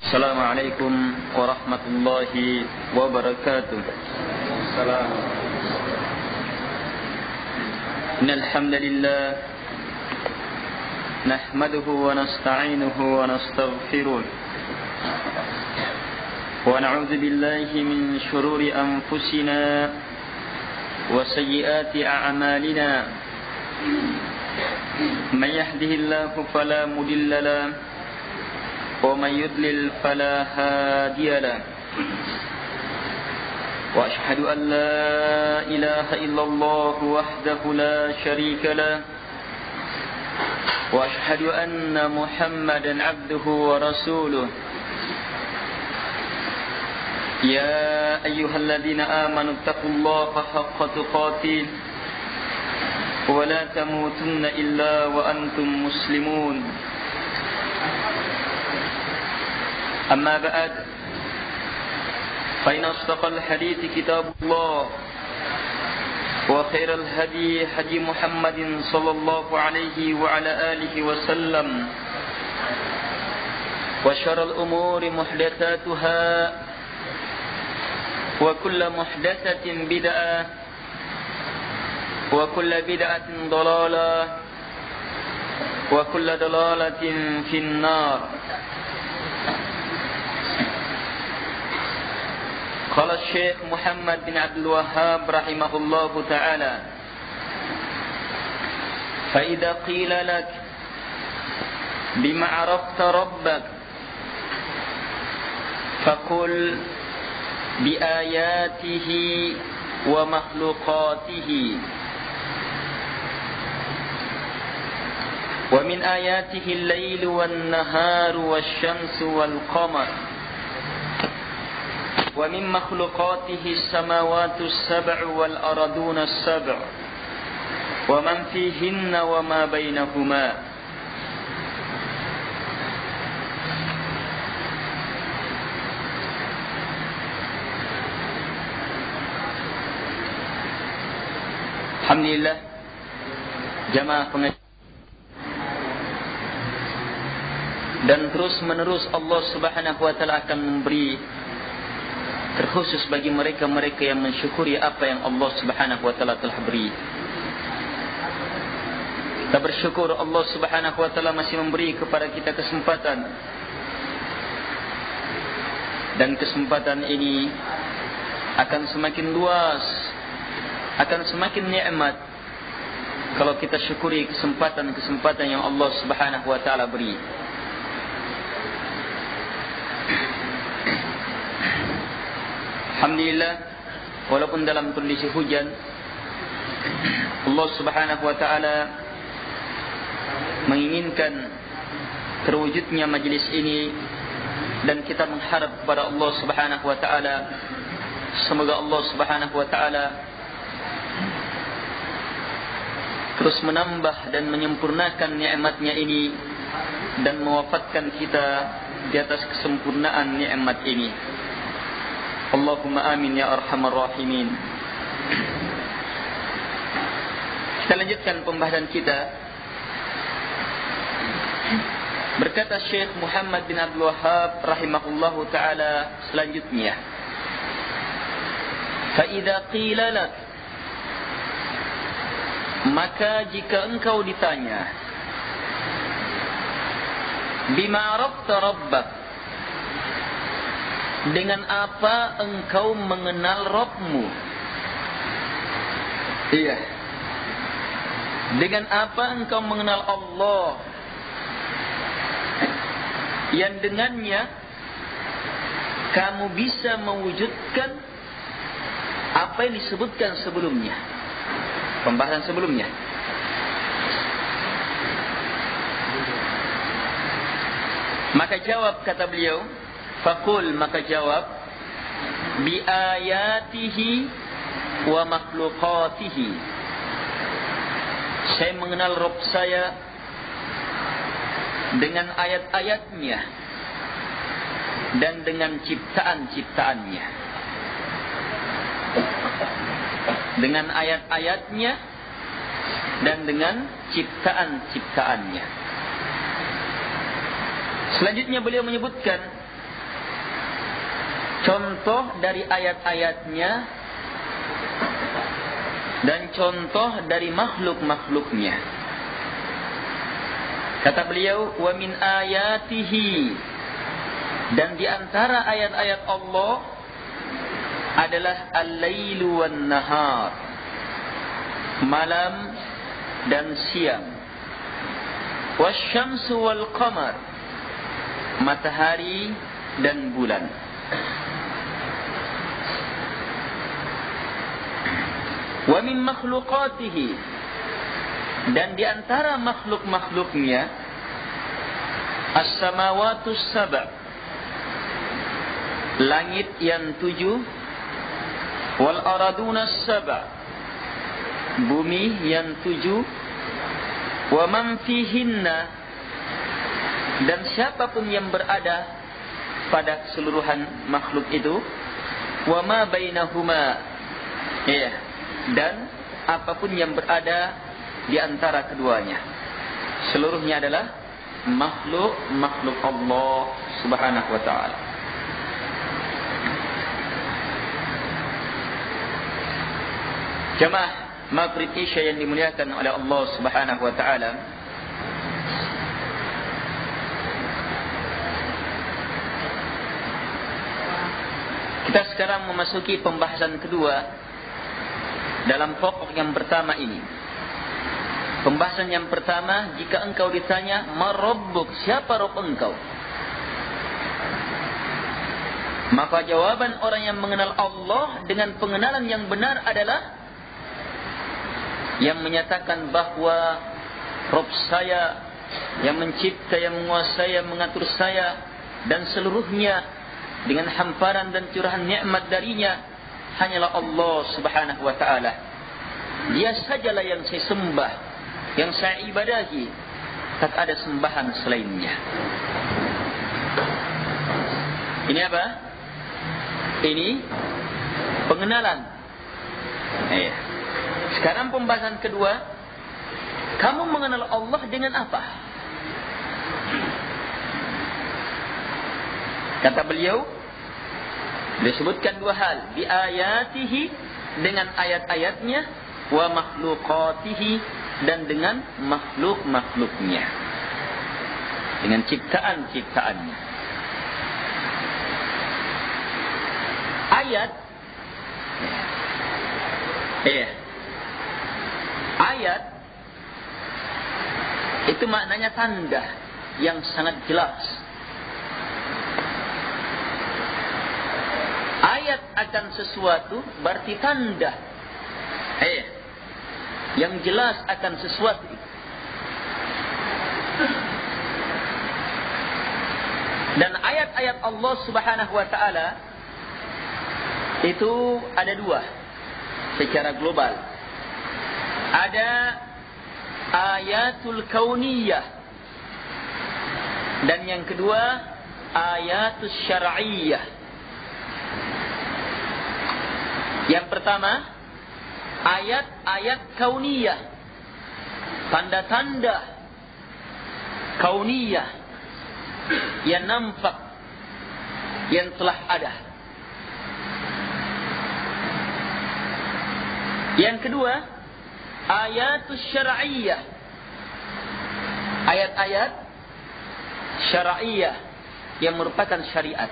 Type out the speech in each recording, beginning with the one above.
Assalamualaikum warahmatullahi wabarakatuh. Salam. Innal hamdalillah nahmaduhu wa nasta'inuhu wa nastaghfiruh. Wa na'udzu billahi min shururi anfusina wa sayyiati a'malina. Man yahdihillahu fala mudilla lahu ومن يضلل فلا هادي له وأشهد أن لا إله إلا الله وحده لا شريك له وأشهد أن محمدا عبده ورسوله يا أيها الذين آمنوا اتقوا الله حق تقاته ولا تموتن إلا وأنتم مسلمون أما بعد فإن أصدق الحديث كتاب الله وخير الهدي هدي محمد صلى الله عليه وعلى آله وسلم وشر الأمور محدثاتها وكل محدثة بدعة وكل بدعة ضلالة وكل ضلالة في النار. قال الشيخ محمد بن عبد الوهاب رحمه الله تعالى: فإذا قيل لك بما عرفت ربك فقل بآياته ومخلوقاته. ومن آياته الليل والنهار والشمس والقمر ومن مخلوقاته السماوات السبع والأرضون السبع ومن فيهن وما بينهما. Alhamdulillah, jamaah pengajian, dan terus menerus Allah Subhanahu wa taala akan memberi, terkhusus bagi mereka-mereka yang mensyukuri apa yang Allah Subhanahu wa taala telah beri. Kita bersyukur Allah Subhanahu wa taala masih memberi kepada kita kesempatan, dan kesempatan ini akan semakin luas, akan semakin nikmat kalau kita syukuri kesempatan-kesempatan yang Allah Subhanahu wa taala beri. Alhamdulillah, walaupun dalam kondisi hujan, Allah Subhanahu wa taala menginginkan terwujudnya majlis ini, dan kita mengharap kepada Allah Subhanahu wa taala semoga Allah Subhanahu wa taala terus menambah dan menyempurnakan nikmat-Nya ini dan mewafatkan kita di atas kesempurnaan nikmat ini. Allahumma amin ya arhamar rahimin. Kita lanjutkan pembahasan kita. Berkata Syekh Muhammad bin Abdul Wahhab rahimahullahu taala selanjutnya: fa idza qila lak, maka jika engkau ditanya, bima arafta rabbak, dengan apa engkau mengenal Rabbmu? Iya. Dengan apa engkau mengenal Allah, yang dengannya kamu bisa mewujudkan apa yang disebutkan sebelumnya, pembahasan sebelumnya. Maka jawab, kata beliau, faqul, maka jawab, bi ayatihi wa makhluqatihi. Saya mengenal Rabb saya dengan ayat-ayatnya dan dengan ciptaan-ciptaannya. Dengan ayat-ayatnya dan dengan ciptaan-ciptaannya. Selanjutnya beliau menyebutkan contoh dari ayat-ayatnya dan contoh dari makhluk-makhluknya. Kata beliau, wa min ayatihi, dan di antara ayat-ayat Allah adalah al-lailu wan nahar, malam dan siang, wasyamsu wal qamar, matahari dan bulan. Wa min makhluqatihi, dan di antara makhluk-makhluknya as-samawatus sab', langit yang 7, wal aradunas sab', bumi yang 7, wa man fihinna, dan siapapun yang berada pada keseluruhan makhluk itu, wa ma bainahuma, dan apapun yang berada di antara keduanya, seluruhnya adalah makhluk Allah Subhanahu wa ta'ala. Jamaah Maghrib Isya yang dimuliakan oleh Allah Subhanahu wa ta'ala, kita sekarang memasuki pembahasan kedua dalam pokok yang pertama ini. Pembahasan yang pertama, jika engkau ditanya, ma rabbuk, siapa Rabb engkau? Maka jawaban orang yang mengenal Allah dengan pengenalan yang benar adalah yang menyatakan bahwa Rabb saya, yang mencipta, yang menguasai, yang mengatur saya dan seluruhnya dengan hamparan dan curahan nikmat darinya hanyalah Allah Subhanahu wa ta'ala. Dia sajalah yang saya sembah, yang saya ibadahi, tak ada sembahan selainnya. Ini apa? Ini pengenalan. Sekarang pembahasan kedua, kamu mengenal Allah dengan apa? Kata beliau, disebutkan dua hal, bi ayatihi, dengan ayat-ayatnya, wa makhluqatihi, dan dengan makhluk-makhluknya, dengan ciptaan-ciptaannya. Ayat itu maknanya tanda yang sangat jelas. Ayat akan sesuatu berarti tanda yang jelas akan sesuatu. Dan ayat-ayat Allah Subhanahu wa ta'ala itu ada dua secara global. Ada ayatul kauniyah, dan yang kedua ayatul syar'iyyah. Yang pertama, ayat-ayat kauniyah, tanda-tanda kauniyah yang nampak, yang telah ada. Yang kedua, ayatul syar'iyyah, ayat-ayat syar'iyyah yang merupakan syariat.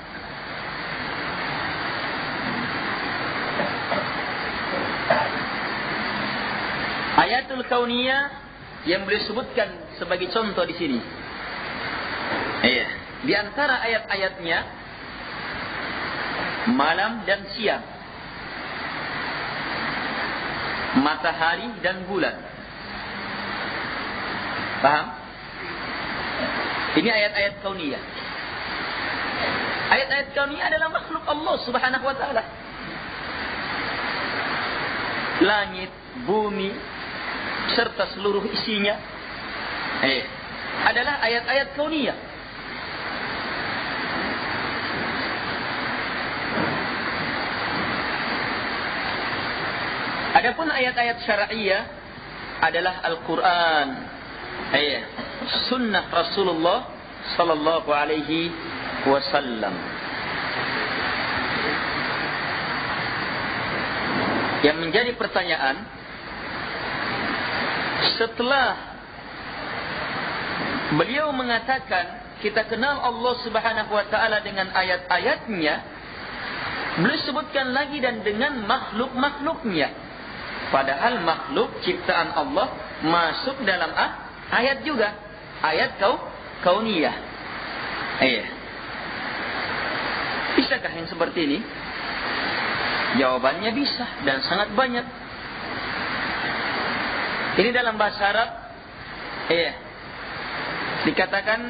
Ayatul kauniyah yang boleh sebutkan sebagai contoh di sini. Di antara ayat-ayatnya malam dan siang, matahari dan bulan. Paham? Ini ayat-ayat kauniyah. Ayat-ayat kauniyah adalah makhluk Allah Subhanahu wa ta'ala. Langit, bumi, serta seluruh isinya adalah ayat-ayat kauniyah. Adapun ayat-ayat syar'iyyah adalah Al-Quran, sunnah Rasulullah sallallahu alaihi wasallam. Yang menjadi pertanyaan, setelah beliau mengatakan kita kenal Allah Subhanahu wa taala dengan ayat-ayatnya, beliau sebutkan lagi dan dengan makhluk-makhluknya. Padahal makhluk ciptaan Allah masuk dalam ayat juga, ayat kauniyah. Bisakah yang seperti ini? Jawabannya bisa dan sangat banyak. Ini dalam bahasa Arab, dikatakan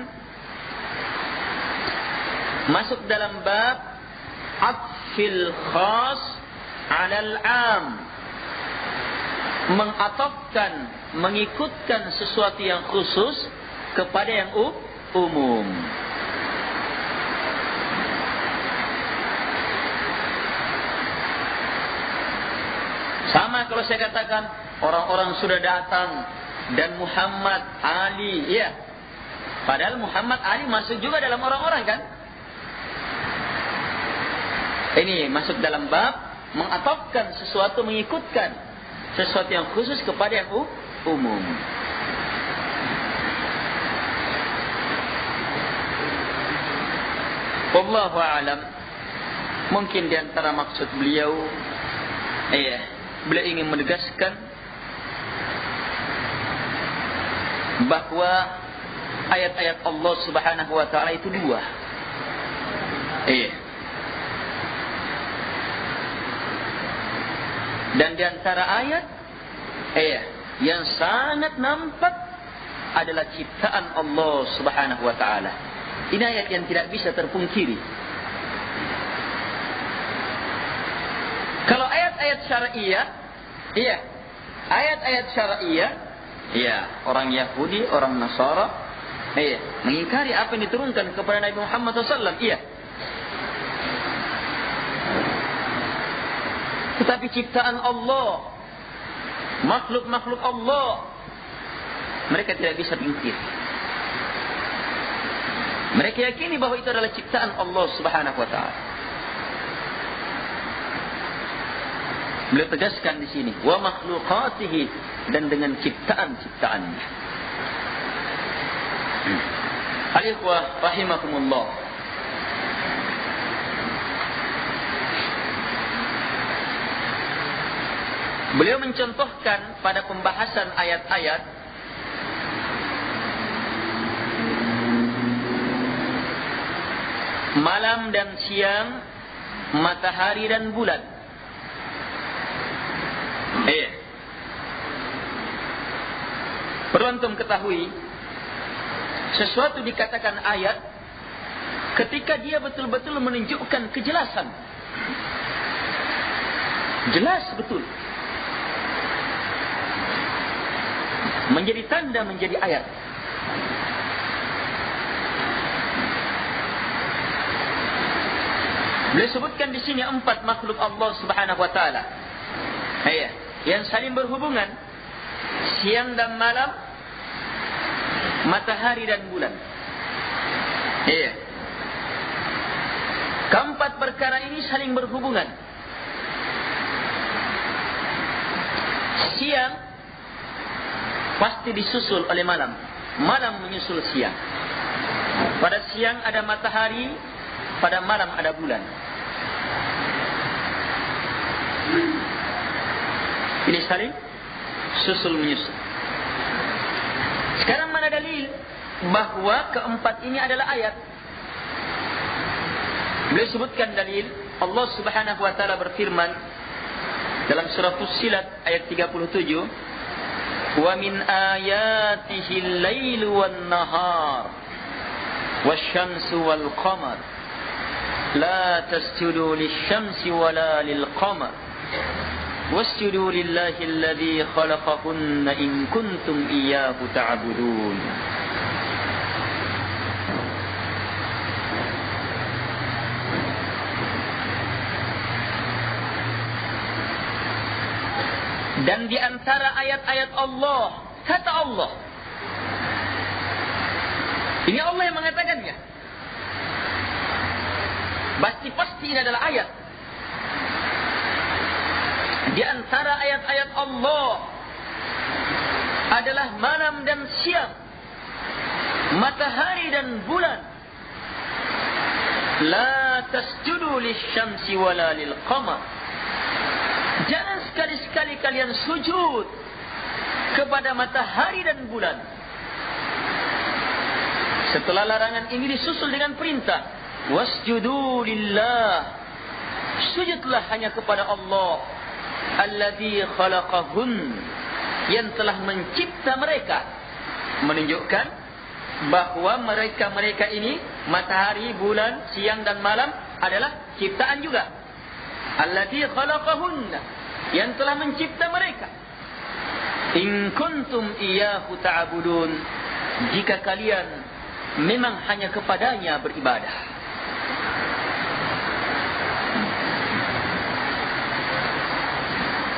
masuk dalam bab atfil khas 'alal 'am, mengatafkan, mengikutkan sesuatu yang khusus kepada yang umum. Sama kalau saya katakan orang-orang sudah datang dan Muhammad, Ali, padahal Muhammad, Ali masuk juga dalam orang-orang kan? Ini masuk dalam bab mengatafkan sesuatu, mengikutkan sesuatu yang khusus kepada yang umum. Wallahu a'lam. Mungkin di antara maksud beliau, beliau ingin menegaskan bahwa ayat-ayat Allah Subhanahu wa taala itu dua. Dan di antara ayat yang sangat nampak adalah ciptaan Allah Subhanahu wa taala. Ini ayat yang tidak bisa terpungkiri. Kalau ayat-ayat syar'iyah, ayat-ayat syar'iyah, orang Yahudi, orang Nasara, mengingkari apa yang diturunkan kepada Nabi Muhammad SAW, Tetapi ciptaan Allah, makhluk-makhluk Allah, mereka tidak bisa pingkir. Mereka yakini bahwa itu adalah ciptaan Allah Subhanahu wa taala. Beliau tegaskan di sini, wa makhluqatihi, dan dengan ciptaan-ciptaannya. Al-ikhwah rahimakumullah. Beliau mencontohkan pada pembahasan ayat-ayat malam dan siang, matahari dan bulan. Perlu antum ketahui, sesuatu dikatakan ayat ketika dia betul-betul menunjukkan kejelasan. Jelas betul. Menjadi tanda, menjadi ayat. Beliau sebutkan di sini 4 makhluk Allah Subhanahu wa taala. Yang saling berhubungan, siang dan malam, matahari dan bulan. Keempat perkara ini saling berhubungan. Siang pasti disusul oleh malam, malam menyusul siang. Pada siang ada matahari, pada malam ada bulan. Ini saling susul menyusul. Sekarang mana dalil bahwa keempat ini adalah ayat? Beliau sebutkan dalil. Allah Subhanahu wa taala berfirman dalam surah Fussilat ayat 37, wa min ayatihi al-lailu wan-nahar wasyamsu wal-qamar la tasjudu lisyamsi wala lil-qamar wasjudu lillahi alladhi khalaqahunna in kuntum iyyahu ta'budun. Dan di antara ayat-ayat Allah, kata Allah, ini Allah yang mengatakannya, pasti ini adalah ayat. Di antara ayat-ayat Allah adalah malam dan siang, matahari dan bulan. La tasjudu lisyamsi wala lilqamar. Jangan sekali-sekali kalian sujud kepada matahari dan bulan. Setelah larangan ini disusul dengan perintah, wasjudu lillah. Sujudlah hanya kepada Allah alladzi khalaqahun, yang telah mencipta mereka. Menunjukkan bahawa mereka ini, matahari, bulan, siang dan malam adalah ciptaan juga. Alladzi khalaqahun, yang telah mencipta mereka. In kuntum iyyahu ta'budun, jika kalian memang hanya kepadanya beribadah.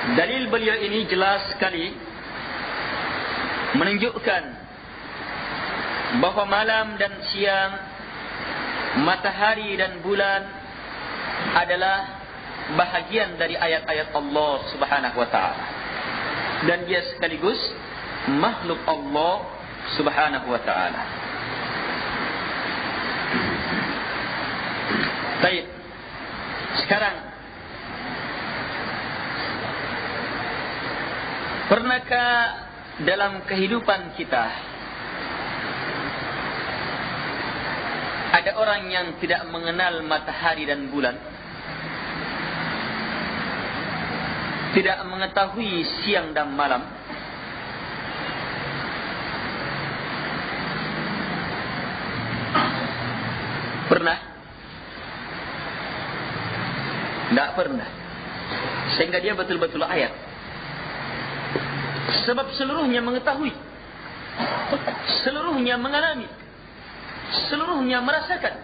Dalil beliau ini jelas sekali menunjukkan bahawa malam dan siang, matahari dan bulan adalah bahagian dari ayat-ayat Allah Subhanahu wa taala, dan dia sekaligus makhluk Allah Subhanahu wa taala. Baik. Sekarang, pernahkah dalam kehidupan kita ada orang yang tidak mengenal matahari dan bulan? Tidak mengetahui siang dan malam? Pernah? Tidak pernah. Sehingga dia betul-betul ayat. Sebab seluruhnya mengetahui, seluruhnya mengalami, seluruhnya merasakan.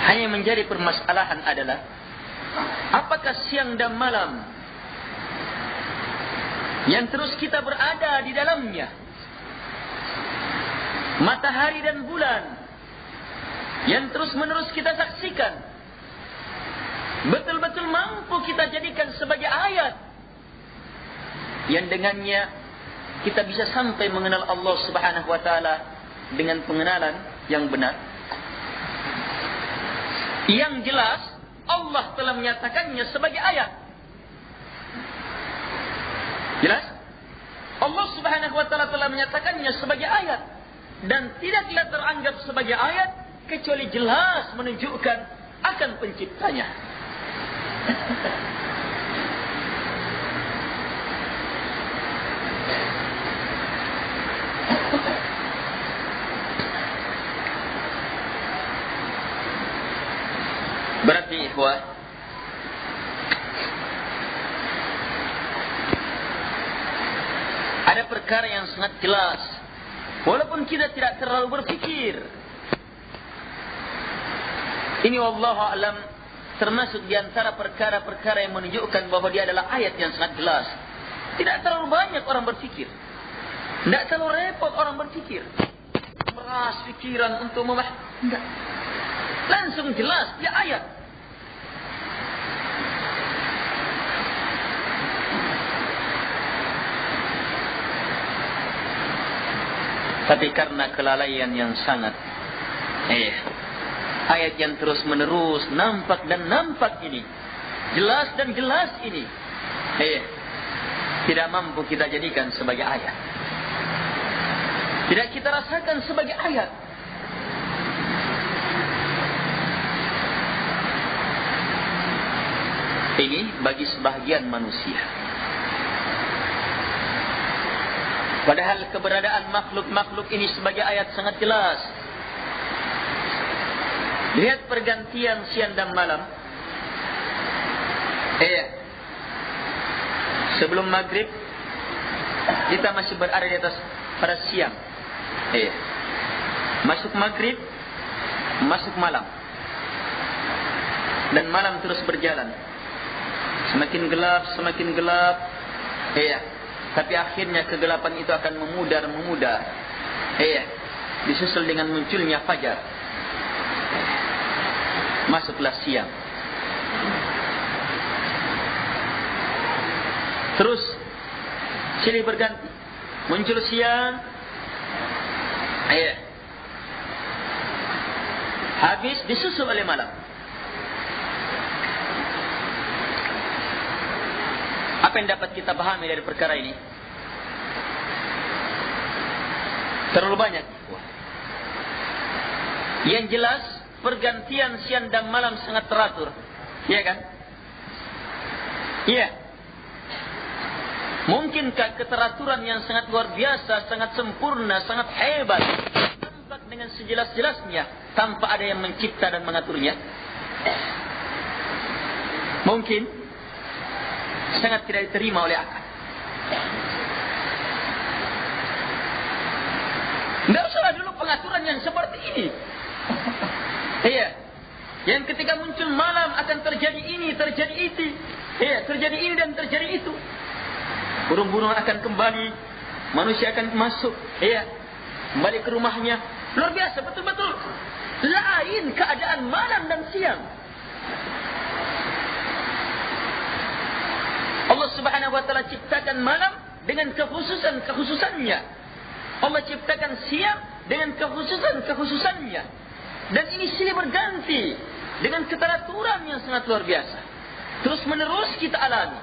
Hanya menjadi permasalahan adalah, apakah siang dan malam yang terus kita berada di dalamnya, matahari dan bulan yang terus-menerus kita saksikan, betul-betul mampu kita jadikan sebagai ayat yang dengannya kita bisa sampai mengenal Allah Subhanahu wa taala dengan pengenalan yang benar? Yang jelas Allah telah menyatakannya sebagai ayat. Jelas? Allah Subhanahu wa taala telah menyatakannya sebagai ayat, dan tidaklah teranggap sebagai ayat kecuali jelas menunjukkan akan penciptanya. Berarti ikhwah, ada perkara yang sangat jelas, walaupun kita tidak terlalu berfikir. Ini wallahu a'lam termasuk di antara perkara-perkara yang menunjukkan bahawa dia adalah ayat yang sangat jelas. Tidak terlalu banyak orang berfikir, tidak terlalu repot orang berfikir, meras fikiran untuk tidak. Langsung jelas dia ayat. Tapi karena kelalaian yang sangat, ayat yang terus menerus nampak dan nampak ini, jelas dan jelas ini, tidak mampu kita jadikan sebagai ayat, tidak kita rasakan sebagai ayat. Ini bagi sebahagian manusia. Padahal keberadaan makhluk-makhluk ini sebagai ayat sangat jelas. Lihat pergantian siang dan malam. Sebelum maghrib kita masih berada di atas pada siang. Masuk maghrib, masuk malam, dan malam terus berjalan. Semakin gelap, semakin gelap. Tapi akhirnya kegelapan itu akan memudar. disusul dengan munculnya fajar. Masuklah siang. Terus silih berganti. Muncul siang, habis disusul oleh malam. Apa yang dapat kita pahami dari perkara ini? Terlalu banyak. Yang jelas pergantian siang dan malam sangat teratur. Iya kan? Iya. Mungkinkah keteraturan yang sangat luar biasa, sangat sempurna, sangat hebat, tampak dengan sejelas-jelasnya tanpa ada yang mencipta dan mengaturnya? Mungkin. Sangat tidak diterima oleh akal. Tidak usah dulu pengaturan yang seperti ini. Iya. Yang ketika muncul malam akan terjadi ini, terjadi itu. Iya, terjadi ini dan terjadi itu. Burung-burung akan kembali, manusia akan masuk, kembali ke rumahnya. Luar biasa, betul-betul. Lain keadaan malam dan siang. Allah Subhanahu wa taala ciptakan malam dengan kekhususannya. Allah ciptakan siang dengan kekhususannya. Dan ini silih berganti dengan keteraturan yang sangat luar biasa. Terus menerus kita alami.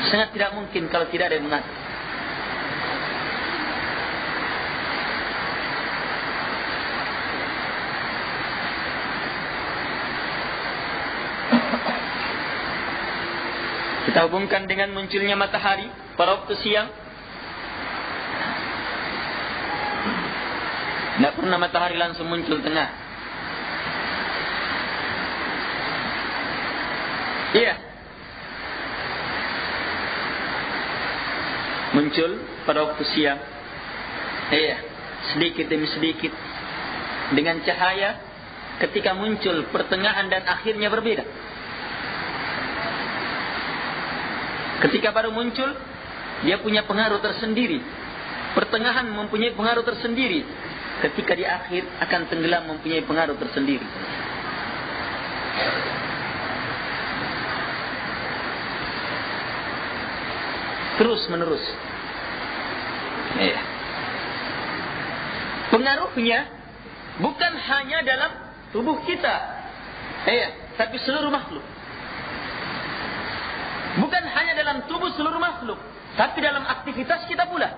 Sangat tidak mungkin kalau tidak ada yang mengatur. Kita hubungkan dengan munculnya matahari pada waktu siang. Tidak pernah matahari langsung muncul tengah. Iya. Muncul pada waktu siang. Iya. Sedikit demi sedikit. Dengan cahaya. Ketika muncul pertengahan dan akhirnya berbeda. Ketika baru muncul, dia punya pengaruh tersendiri. Pertengahan mempunyai pengaruh tersendiri. Ketika di akhir akan tenggelam mempunyai pengaruh tersendiri. Terus menerus. Pengaruhnya bukan hanya dalam tubuh kita, tapi seluruh makhluk. Bukan hanya dalam tubuh seluruh makhluk, tapi dalam aktivitas kita pula.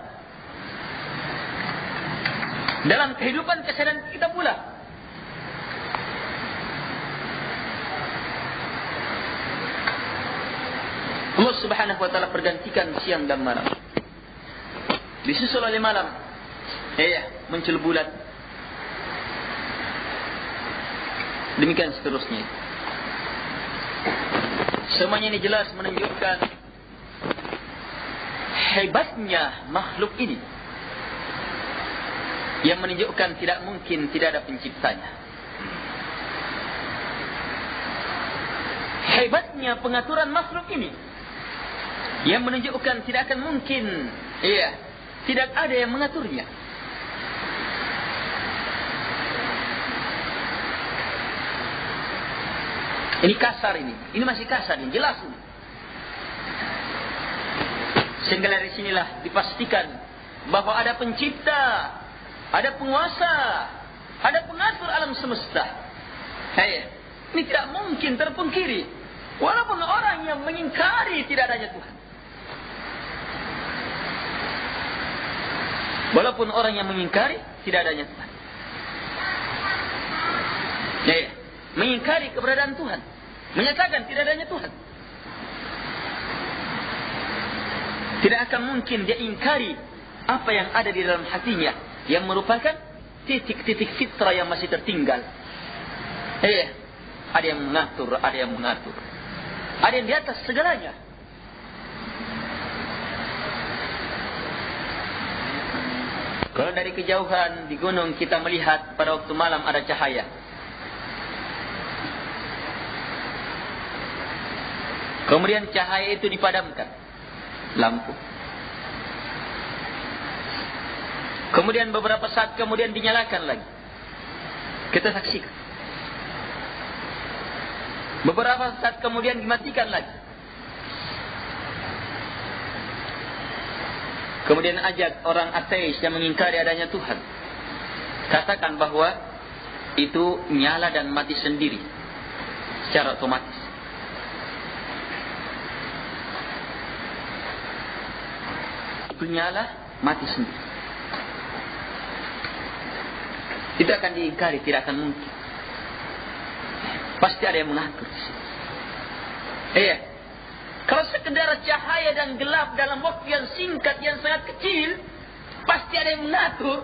Dalam kehidupan keseharian kita pula. Allah Subhanahu wa taala pergantikan siang dan malam. Disusul oleh malam. Muncul bulan. Demikian seterusnya. Semuanya ini jelas menunjukkan hebatnya makhluk ini. Yang menunjukkan tidak mungkin tidak ada penciptanya. Hebatnya pengaturan makhluk ini. Yang menunjukkan tidak akan mungkin tidak ada yang mengaturnya. Ini kasar ini. Ini masih kasar ini. Jelas ini. Sehingga dari sinilah dipastikan bahwa ada pencipta, ada penguasa, ada pengatur alam semesta. Ini tidak mungkin terpungkiri. Walaupun orang yang mengingkari tidak adanya Tuhan. Walaupun orang yang mengingkari tidak adanya Tuhan. Mengingkari keberadaan Tuhan, menyatakan tidak adanya Tuhan. Tidak akan mungkin dia ingkari apa yang ada di dalam hatinya, yang merupakan titik-titik fitrah yang masih tertinggal. Ada yang mengatur, ada yang mengatur. Ada yang di atas segalanya. Kalau dari kejauhan di gunung kita melihat pada waktu malam ada cahaya. Kemudian cahaya itu dipadamkan. Lampu. Kemudian beberapa saat kemudian dinyalakan lagi. Kita saksikan. Beberapa saat kemudian dimatikan lagi. Kemudian ajak orang ateis yang mengingkari adanya Tuhan. Katakan bahwa itu nyala dan mati sendiri secara otomatis. Itu nyala, mati sendiri. Tidak akan diingkari, tidak akan mungkin. Pasti ada yang mengatur. Iya. Kalau sekedar cahaya dan gelap dalam waktu yang singkat, yang sangat kecil, pasti ada yang mengatur.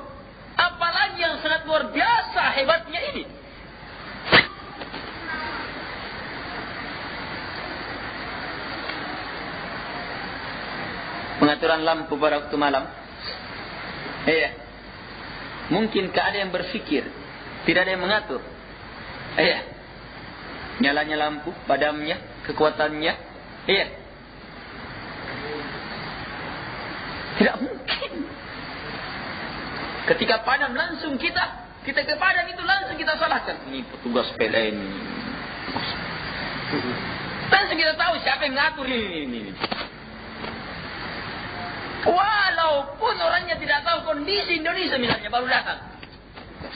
Apalagi yang sangat luar biasa hebatnya ini. Pengaturan lampu pada waktu malam. Iya. Mungkinkah ada yang berfikir? Tidak ada yang mengatur. Iya. Nyalanya lampu, padamnya, kekuatannya. Iya. Tidak mungkin. Ketika padam langsung kita ke padam itu langsung kita salahkan. Ini petugas PLN. Langsung kita tahu siapa yang mengatur ini. Walaupun orangnya tidak tahu kondisi Indonesia misalnya baru datang.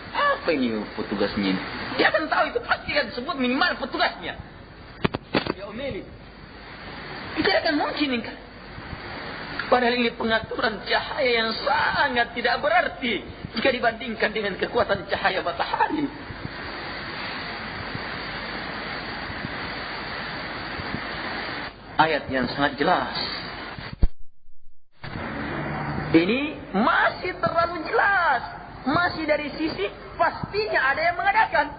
Apa ini petugasnya ini? Dia akan tahu itu pasti kan disebut minimal petugasnya. Ya omeli. Itu tidak akan mungkin kan? Padahal ini pengaturan cahaya yang sangat tidak berarti jika dibandingkan dengan kekuatan cahaya matahari. Ayat yang sangat jelas. Ini masih terlalu jelas. Masih dari sisi pastinya ada yang mengadakan.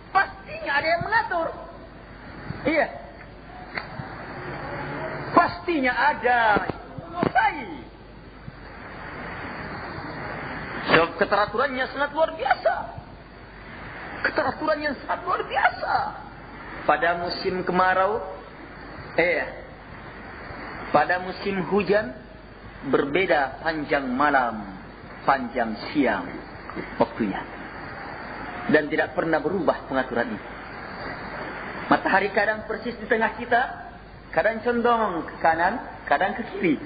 Pastinya ada yang mengatur. Iya. Pastinya ada. Menguasai. Sebab keteraturannya sangat luar biasa. Keteraturannya sangat luar biasa. Pada musim kemarau. Pada musim hujan. Berbeda panjang malam, panjang siang waktunya. Dan tidak pernah berubah pengaturan ini. Matahari kadang persis di tengah kita, kadang condong ke kanan, kadang ke kiri.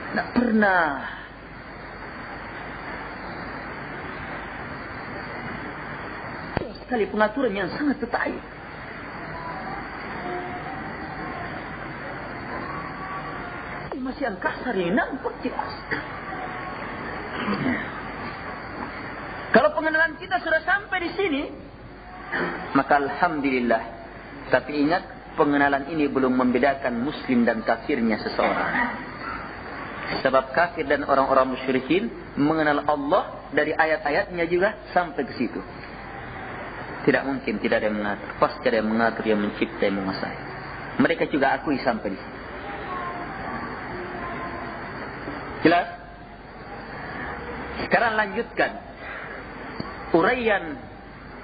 Tidak pernah. Sekali pengaturan yang sangat detail. Masih yang kasar ini nampak jelas. Kalau pengenalan kita sudah sampai di sini, maka alhamdulillah. Tapi ingat, pengenalan ini belum membedakan muslim dan kafirnya seseorang. Sebab kafir dan orang-orang musyrikin mengenal Allah dari ayat-ayatnya juga sampai ke situ. Tidak mungkin tidak ada yang mengatur. Pasti ada yang mengatur, yang mencipta, yang menguasai. Mereka juga akui sampai di situ. Jelas? Sekarang lanjutkan. Uraian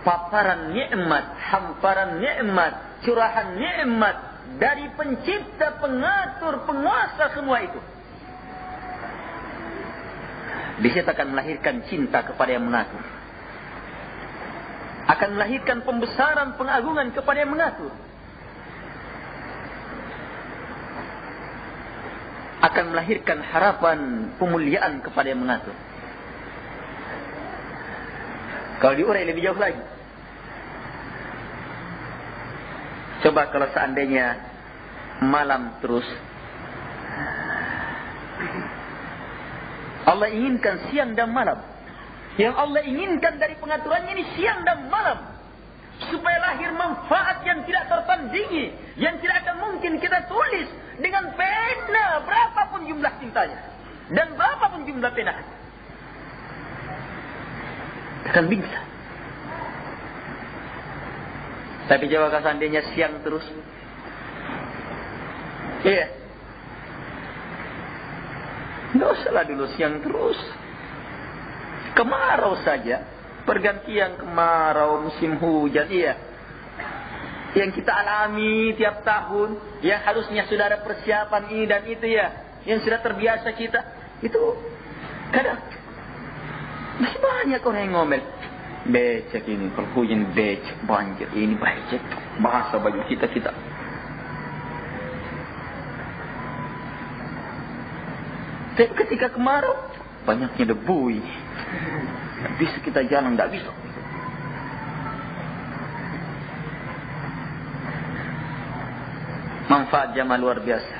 paparan nikmat, hamparan nikmat, curahan nikmat dari pencipta, pengatur, penguasa semua itu. Di situ akan melahirkan cinta kepada yang mengatur. Akan melahirkan pembesaran, pengagungan kepada yang mengatur. Akan melahirkan harapan pemuliaan kepada yang mengatur. Kalau diurai lebih jauh lagi. Coba kalau seandainya malam terus. Allah inginkan siang dan malam. Yang Allah inginkan dari pengaturannya ini siang dan malam. Supaya lahir manfaat yang tidak tertandingi. Yang tidak akan mungkin kita tulis dengan pena berapapun jumlah tintanya. Dan berapapun jumlah pena. Akan bisa. Tapi coba kalau seandainya siang terus. Iya. Nggak usahlah dulu siang terus. Kemarau saja. Pergantian kemarau, musim hujan, iya. Yang kita alami tiap tahun, yang harusnya sudah ada persiapan ini dan itu ya, yang sudah terbiasa kita, itu Kadang masih banyak orang yang ngomel. Becek ini, kalau hujan becek, banjir ini becek. Bahasa bagi kita. Tapi ketika kemarau, banyaknya debu ini. Tak bisa kita jalan, tak bisa. Manfaat jamaah luar biasa.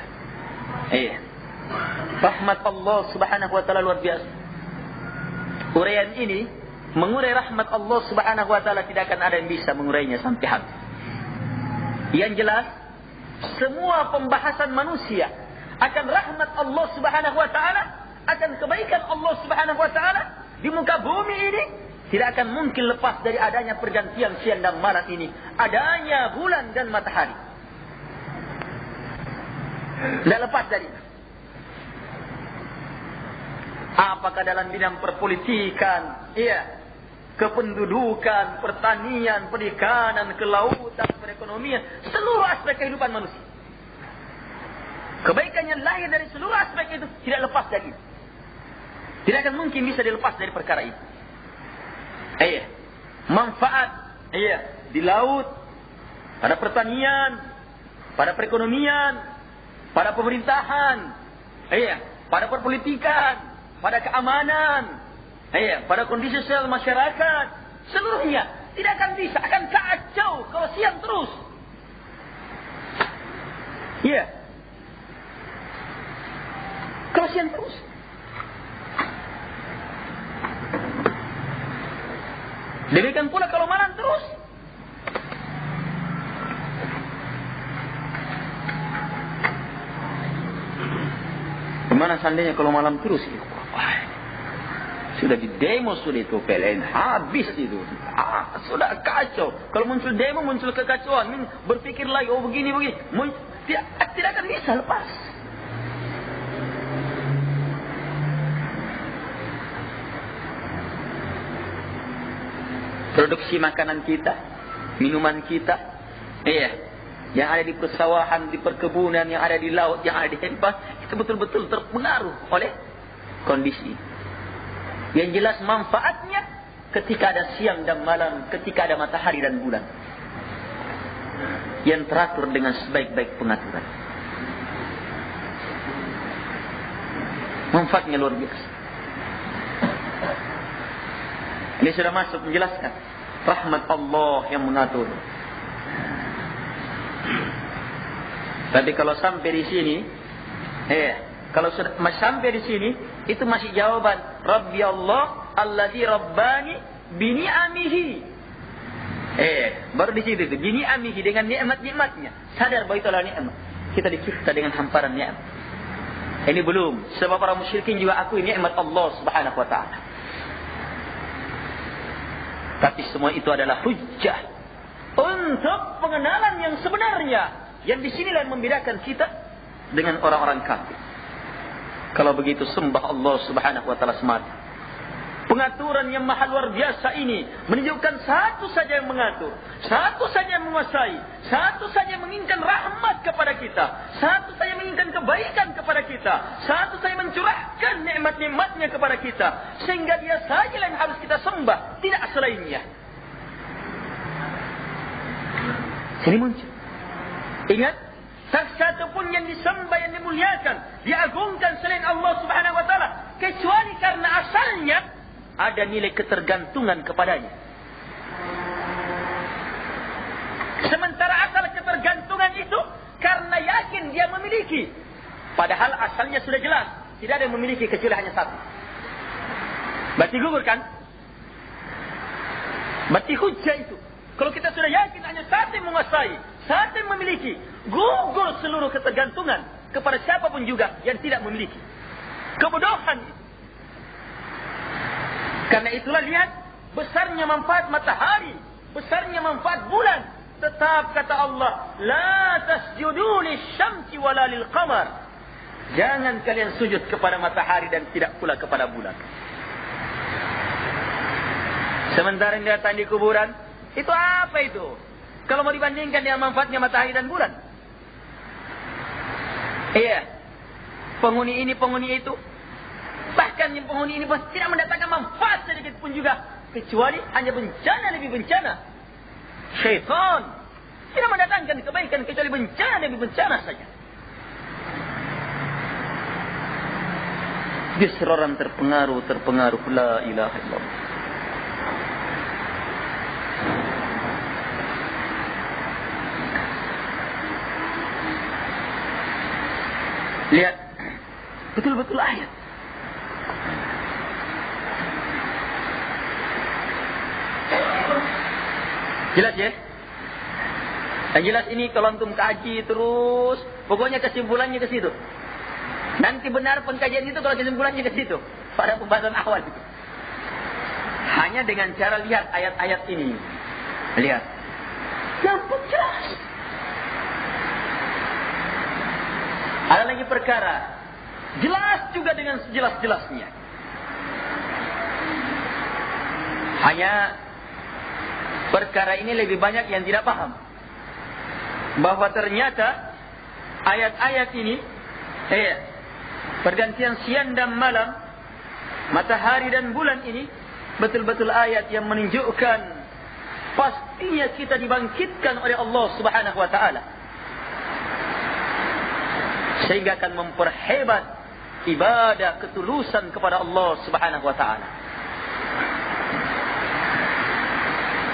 Rahmat Allah subhanahu wa ta'ala luar biasa. Uraian ini mengurai rahmat Allah subhanahu wa ta'ala, tidak akan ada yang bisa mengurainya sampai habis. Yang jelas, semua pembahasan manusia akan rahmat Allah subhanahu wa ta'ala, akan kebaikan Allah subhanahu wa ta'ala di muka bumi ini, tidak akan mungkin lepas dari adanya pergantian siang dan malam ini, adanya bulan dan matahari. Tidak lepas dari itu. Apakah dalam bidang perpolitikan, kependudukan, pertanian, perikanan, kelautan, perekonomian, seluruh aspek kehidupan manusia. Kebaikan yang lahir dari seluruh aspek itu tidak lepas dari itu. Tidak akan mungkin bisa dilepas dari perkara itu. Manfaat di laut, pada pertanian, pada perekonomian, pada pemerintahan, pada perpolitikan, pada keamanan, pada kondisi sosial masyarakat, seluruhnya tidak akan bisa, akan kacau kalau siang terus. Kalau siang terus. Demikian pula kalau malam terus. Gimana seandainya kalau malam terus? Sudah di demo, sudah itu PLN habis itu. Sudah kacau. Kalau muncul demo, muncul kekacauan. Berpikir lagi, begini. Tidak akan bisa lepas. Produksi makanan kita, minuman kita, yang ada di persawahan, di perkebunan, yang ada di laut, yang ada di tempat, itu betul-betul terpengaruh oleh kondisi. Yang jelas manfaatnya ketika ada siang dan malam, ketika ada matahari dan bulan, yang teratur dengan sebaik-baik pengaturan. Manfaatnya luar biasa. Ini sudah masuk menjelaskan rahmat Allah yang mengatur. Tapi kalau sampai di sini, kalau sudah sampai di sini, itu masih jawaban Rabbi Allah alladzi rabbani bi ni'amihi. Baru di situ itu, bi ni'amihi, dengan nikmat-nikmatnya. Sadar bahwa itu adalah nikmat. Kita dicipta dengan hamparan nikmat. Ini belum, sebab para musyrikin juga akui nikmat Allah Subhanahu wa taala. Tapi semua itu adalah hujjah untuk pengenalan yang sebenarnya. Yang di sinilah yang membedakan kita dengan orang-orang kafir. Kalau begitu sembah Allah Subhanahu wa taala semata. Pengaturan yang maha luar biasa ini menunjukkan satu saja yang mengatur, satu saja yang menguasai, satu saja yang menginginkan rahmat kepada kita, satu saja yang menginginkan kebaikan kepada kita, satu saja mencurahkan nikmat-nikmatnya kepada kita, sehingga dia saja yang harus kita sembah, tidak selainnya. Sini muncul. Ingat, tak satu pun yang disembah, yang dimuliakan, diagungkan selain Allah Subhanahu wa taala, kecuali karena asalnya ada nilai ketergantungan kepadanya. Sementara asal ketergantungan itu karena yakin dia memiliki. Padahal asalnya sudah jelas, tidak ada yang memiliki kecuali hanya satu. Berarti gugur kan? Berarti hujjah itu. Kalau kita sudah yakin hanya satu yang menguasai, satu yang memiliki, gugur seluruh ketergantungan kepada siapapun juga yang tidak memiliki. Kebodohan itu. Karena itulah lihat besarnya manfaat matahari, besarnya manfaat bulan. Tetap kata Allah, la tasjudu lisyamsi wala lilqamar. Jangan kalian sujud kepada matahari dan tidak pula kepada bulan. Sementara yang datang di kuburan, itu apa itu? Kalau mau dibandingkan dengan manfaatnya matahari dan bulan. Penghuni ini, penghuni itu. Bahkan yang penghuni ini pun tidak mendatangkan manfaat sedikit pun juga, kecuali hanya bencana lebih bencana. Syaitan tidak mendatangkan kebaikan kecuali bencana lebih bencana saja. Justru orang terpengaruh la ilaha illallah. Lihat betul-betul ayat. Jelas ya? Yang jelas ini kalau antum kaji terus, pokoknya kesimpulannya ke situ. Nanti benar pengkajian itu kalau kesimpulannya ke situ. Pada pembahasan awal itu. Hanya dengan cara lihat ayat-ayat ini. Lihat. Nampak jelas. Ada lagi perkara. Jelas juga dengan sejelas-jelasnya. Hanya perkara ini lebih banyak yang tidak paham. Bahwa ternyata ayat-ayat ini pergantian siang dan malam, matahari dan bulan ini betul-betul ayat yang menunjukkan pastinya kita dibangkitkan oleh Allah Subhanahu wa taala. Sehingga akan memperhebat ibadah ketulusan kepada Allah Subhanahu wa taala.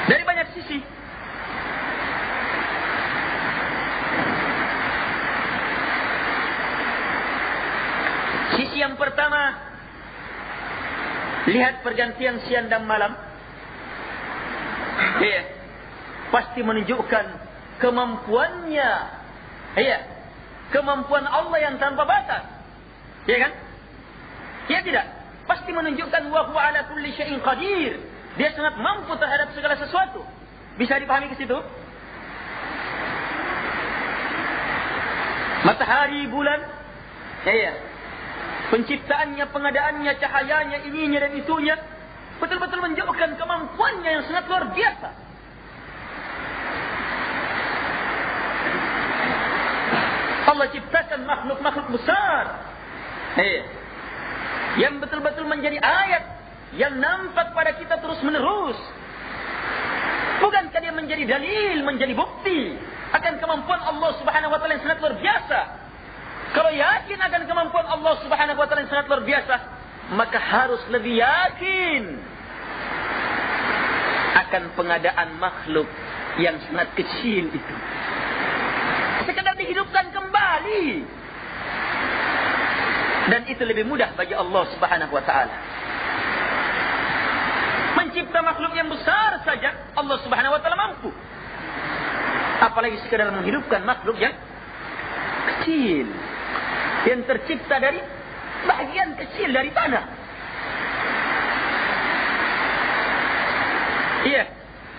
Dari banyak sisi. Sisi yang pertama, lihat pergantian siang dan malam. Pasti menunjukkan kemampuannya. Kemampuan Allah yang tanpa batas. Ya kan? Ya tidak? Pasti menunjukkan wa huwa ala kulli syai'in qadir. Dia sangat mampu terhadap segala sesuatu. Bisa dipahami ke situ? Matahari, bulan, penciptaannya, pengadaannya, cahayanya, ininya dan itunya, betul-betul menunjukkan kemampuannya yang sangat luar biasa. Allah ciptakan makhluk-makhluk besar, yang betul-betul menjadi ayat yang nampak pada kita terus menerus. Bukankah dia menjadi dalil, menjadi bukti akan kemampuan Allah Subhanahu wa taala yang sangat luar biasa? Kalau yakin akan kemampuan Allah Subhanahu wa taala yang sangat luar biasa, maka harus lebih yakin akan pengadaan makhluk yang sangat kecil itu. Sekadar dihidupkan kembali. Dan itu lebih mudah bagi Allah Subhanahu wa taala. Mencipta makhluk yang besar saja Allah Subhanahu wa taala mampu. Apalagi sekadar menghidupkan makhluk yang kecil, yang tercipta dari bagian kecil dari tanah. Iya,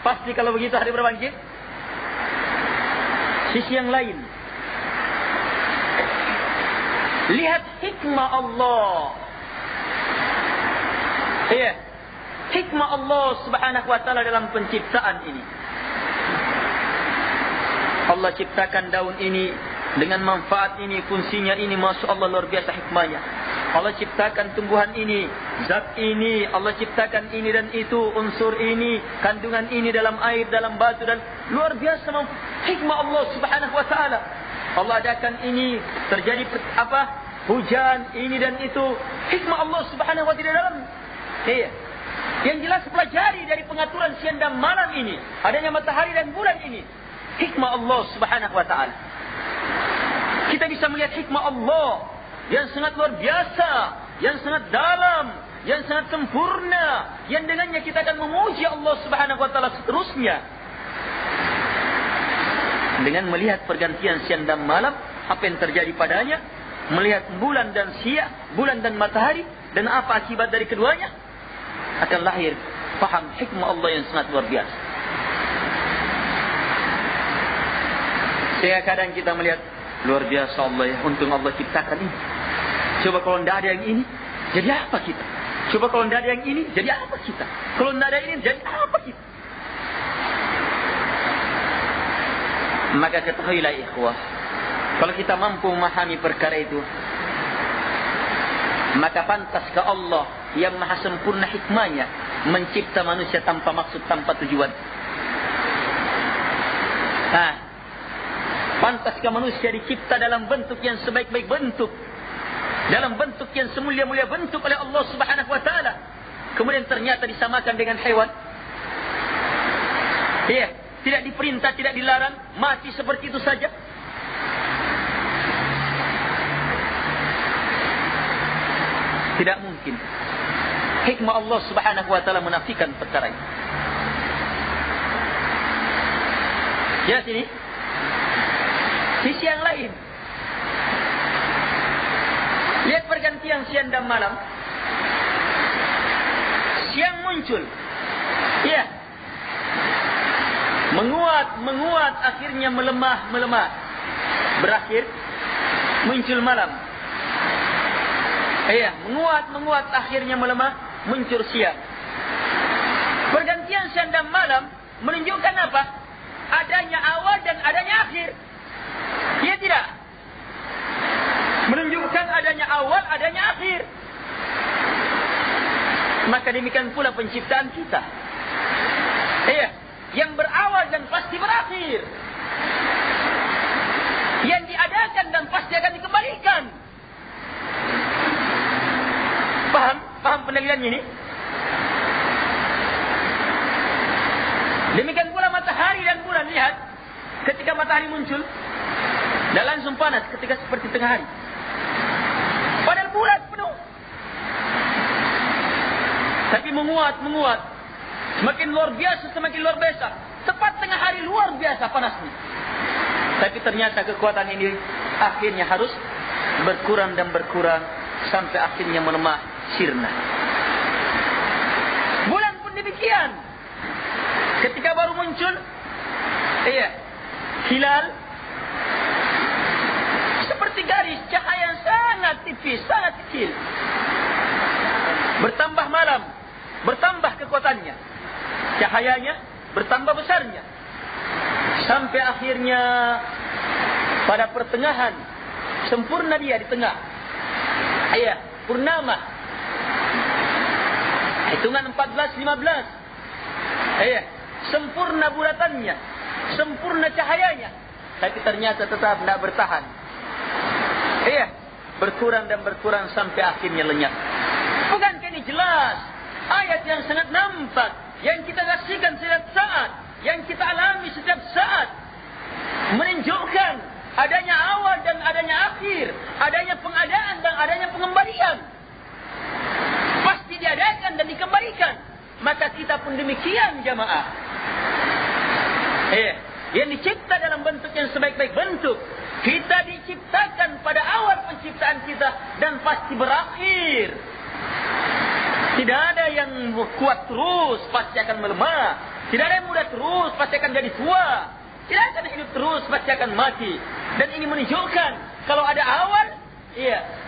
pasti kalau begitu hari berbangkit. Sisi yang lain, lihat hikmah Allah. Hikmah Allah Subhanahu wa taala dalam penciptaan ini. Allah ciptakan daun ini dengan manfaat ini, fungsinya ini, masya Allah luar biasa hikmahnya. Allah ciptakan tumbuhan ini, zat ini, Allah ciptakan ini dan itu, unsur ini, kandungan ini dalam air, dalam batu, dan luar biasa hikmah Allah Subhanahu wa taala. Allah adakan ini, terjadi hujan ini dan itu, hikmah Allah Subhanahu wa taala dalam. Yang jelas pelajari dari pengaturan siang dan malam ini, adanya matahari dan bulan ini, hikmah Allah Subhanahu wa taala. Kita bisa melihat hikmah Allah yang sangat luar biasa, yang sangat dalam, yang sangat sempurna, yang dengannya kita akan memuji Allah Subhanahu wa taala seterusnya. Dengan melihat pergantian siang dan malam, apa yang terjadi padanya, melihat bulan dan siang, bulan dan matahari, dan apa akibat dari keduanya, akan lahir paham hikmah Allah yang sangat luar biasa. Sehingga kadang kita melihat, luar biasa Allah ya, untung Allah ciptakan ini. Coba kalau tidak ada yang ini, jadi apa kita? Coba kalau tidak ada yang ini, jadi apa kita? Kalau tidak ada ini, jadi apa kita? Maka ketahuilah ikhwah, kalau kita mampu memahami perkara itu, Maka pantaskah Allah yang maha sempurna hikmahnya mencipta manusia tanpa maksud, tanpa tujuan? Pantaskah manusia dicipta dalam bentuk yang sebaik-baik bentuk, dalam bentuk yang semulia-mulia bentuk oleh Allah Subhanahu wa taala, kemudian ternyata disamakan dengan hewan? Tidak diperintah, tidak dilarang, mati seperti itu saja. Tidak mungkin. Hikmah Allah Subhanahu wa taala menafikan perkara ini. Ya, sini. Sisi yang lain. Lihat pergantian siang dan malam. Siang muncul. Ya. Menguat, akhirnya melemah. Berakhir muncul malam. Menguat, akhirnya melemah, muncul siang. Pergantian siang dan malam menunjukkan apa? Adanya awal dan adanya akhir. Iya tidak? Menunjukkan adanya awal, adanya akhir. Maka demikian pula penciptaan kita. Yang berawal dan pasti berakhir. Yang diadakan dan pasti akan dikembalikan. Paham pendalilannya ini? Demikian pula matahari dan bulan. Lihat, ketika matahari muncul, dah langsung panas ketika seperti tengah hari. Padahal bulan penuh. Tapi menguat. Semakin luar biasa. Tepat tengah hari luar biasa panasnya. Tapi ternyata kekuatan ini akhirnya harus berkurang sampai akhirnya melemah, sirna. Bulan pun demikian. Ketika baru muncul, hilal, seperti garis cahaya yang sangat tipis, sangat kecil. Bertambah malam, bertambah kekuatannya. Cahayanya bertambah besarnya. Sampai akhirnya pada pertengahan, sempurna dia di tengah. Purnama. Hitungan 14-15. Sempurna bulatannya, sempurna cahayanya. Tapi ternyata tetap tidak bertahan. Berkurang sampai akhirnya lenyap. Bukankah ini jelas? Ayat yang sangat nampak, yang kita saksikan setiap saat, yang kita alami setiap saat, menunjukkan adanya awal dan adanya akhir, adanya pengadaan dan adanya pengembalian. Pasti diadakan dan dikembalikan. Maka kita pun demikian, jamaah. Yang dicipta dalam bentuk yang sebaik-baik bentuk. Kita diciptakan pada awal penciptaan kita dan pasti berakhir. Tidak ada yang kuat terus, pasti akan melemah. Tidak ada yang muda terus, pasti akan jadi tua. Tidak akan hidup terus, pasti akan mati. Dan ini menunjukkan kalau ada awal,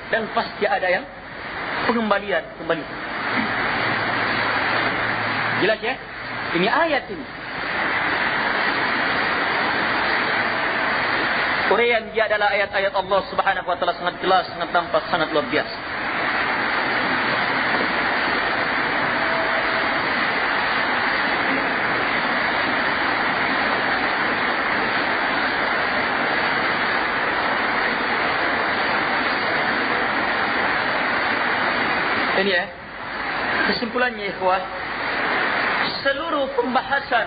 dan pasti ada yang pengembalian. Jelas ya? Ini ayat ini. Uraian dia adalah ayat-ayat Allah Subhanahu wa taala sangat jelas, sangat nampak, sangat luar biasa. Ini ya, kesimpulannya ikhwah, seluruh pembahasan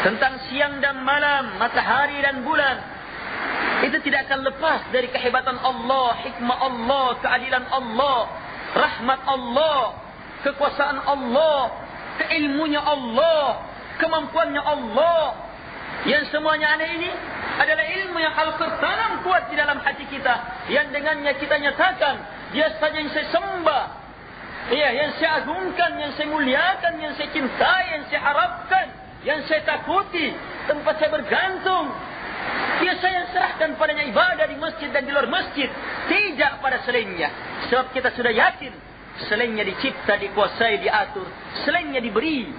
tentang siang dan malam, matahari dan bulan, itu tidak akan lepas dari kehebatan Allah, hikmah Allah, keadilan Allah, rahmat Allah, kekuasaan Allah, keilmunya Allah, kemampuannya Allah. Yang semuanya aneh ini adalah ilmu yang Allah tertanam kuat di dalam hati kita, yang dengannya kita nyatakan, dia saja yang saya sembah, yang saya agungkan, yang saya muliakan, yang saya cintai, yang saya harapkan, yang saya takuti, tempat saya bergantung. Dia saya serahkan padanya ibadah di masjid dan di luar masjid, tidak pada selainnya. Sebab kita sudah yakin selainnya dicipta, dikuasai, diatur, selainnya diberi.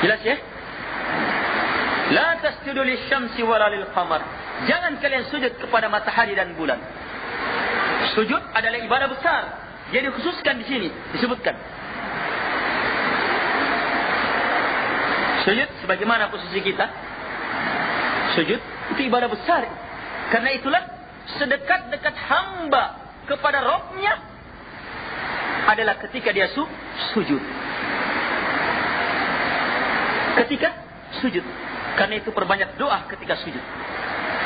Jelas ya? La tasjudu lisyamsi wala lilqamar. Jangan kalian sujud kepada matahari dan bulan. Sujud adalah ibadah besar. Jadi khususkan di sini disebutkan. Sujud sebagaimana posisi kita. Sujud itu ibadah besar. Karena itulah sedekat-dekat hamba kepada Rabb-Nya adalah ketika dia sujud. Ketika sujud. Karena itu perbanyak doa ketika sujud.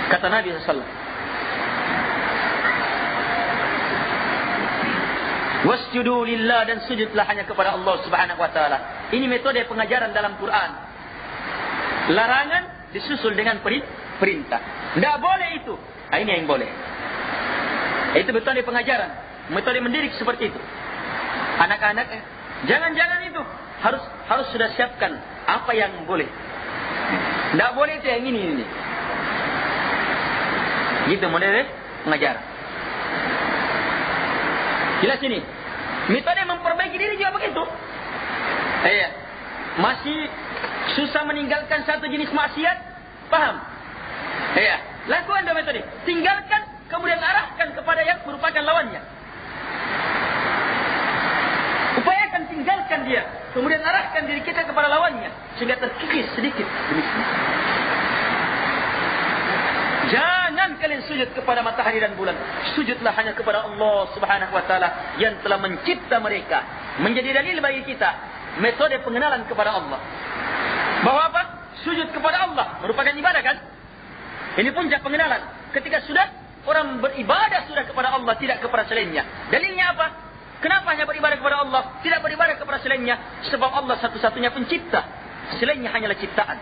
Kata Nabi SAW. Wasjudu lillah, dan sujudlah hanya kepada Allah Subhanahu wa taala. Ini metode pengajaran dalam Quran. Larangan disusul dengan perintah. Tidak boleh itu. Nah, ini yang boleh. Itu metode pengajaran, metode mendidik seperti itu. Anak-anak, jangan-jangan itu harus sudah siapkan apa yang boleh. Tidak boleh itu yang ini. Gitu model pengajaran. Jelas ini. Metode memperbaiki diri juga begitu. Masih susah meninggalkan satu jenis maksiat, paham? Lakukan dua metode. Tinggalkan, kemudian arahkan kepada yang merupakan lawannya. Upayakan tinggalkan dia, kemudian arahkan diri kita kepada lawannya, sehingga terkikis sedikit. Jangan kalian sujud kepada matahari dan bulan. Sujudlah hanya kepada Allah Subhanahu wa taala yang telah mencipta mereka. Menjadi dalil bagi kita metode pengenalan kepada Allah. Bahwa apa? Sujud kepada Allah merupakan ibadah, kan? Ini puncak pengenalan. Ketika sudah orang beribadah sudah kepada Allah, tidak kepada selainnya. Dalilnya apa? Kenapa hanya beribadah kepada Allah, tidak beribadah kepada selainnya? Sebab Allah satu-satunya pencipta. Selainnya hanyalah ciptaan.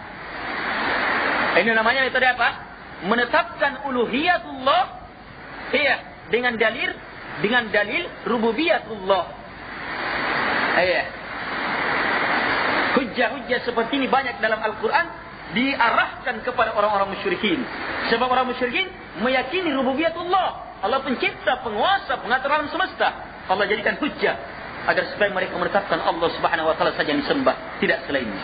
Ini namanya metode apa? Menetapkan uluhiyatullah dengan dalil rububiyatullah. Hujjah-hujjah seperti ini banyak dalam Al-Quran diarahkan kepada orang-orang musyrikin. Sebab orang musyrikin meyakini rububiyatullah. Allah pencipta, penguasa, pengatur alam semesta. Allah jadikan hujjah agar supaya mereka menetapkan Allah Subhanahu wa taala saja yang disembah, tidak selainnya.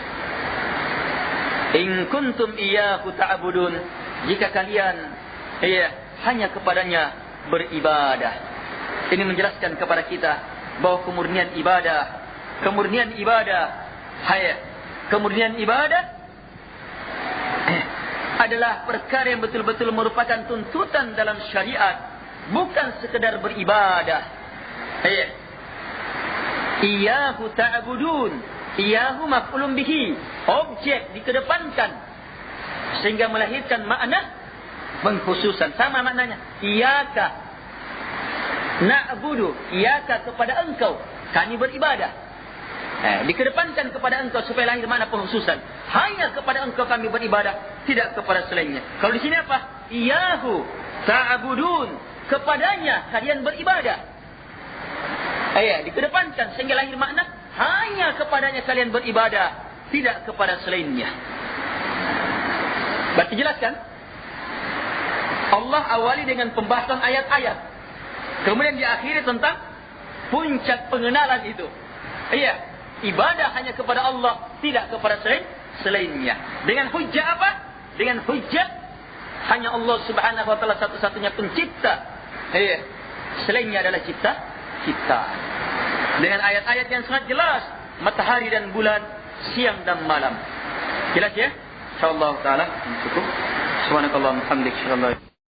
In kuntum iyyahu ta'budun. Jika kalian hanya kepadanya beribadah. Ini menjelaskan kepada kita bahwa kemurnian ibadah adalah perkara yang betul-betul merupakan tuntutan dalam syariat, bukan sekedar beribadah. Iyyahu ta'budun, iyyahu maf'ulun bihi, objek dikedepankan sehingga melahirkan makna pengkhususan. Sama maknanya. Iyyaka na'budu, iyyaka kepada engkau kami beribadah. Dikedepankan kepada engkau supaya lahir makna pengkhususan. Hanya kepada engkau kami beribadah, tidak kepada selainnya. Kalau di sini apa? Iyyahu ta'budun, kepadanya kalian beribadah. Dikedepankan sehingga lahir makna hanya kepadanya kalian beribadah, tidak kepada selainnya. Berarti jelaskan, Allah awali dengan pembahasan ayat-ayat, kemudian diakhiri tentang puncak pengenalan itu. Ibadah hanya kepada Allah, tidak kepada selainnya. Dengan hujjah apa? Dengan hujjah hanya Allah Subhanahu wa taala satu-satunya pencipta. Selainnya adalah ciptaan. Dengan ayat-ayat yang sangat jelas, matahari dan bulan, siang dan malam. Jelas ya? InsyaAllah ta'ala cukup. Subhanakallahumma hamdik.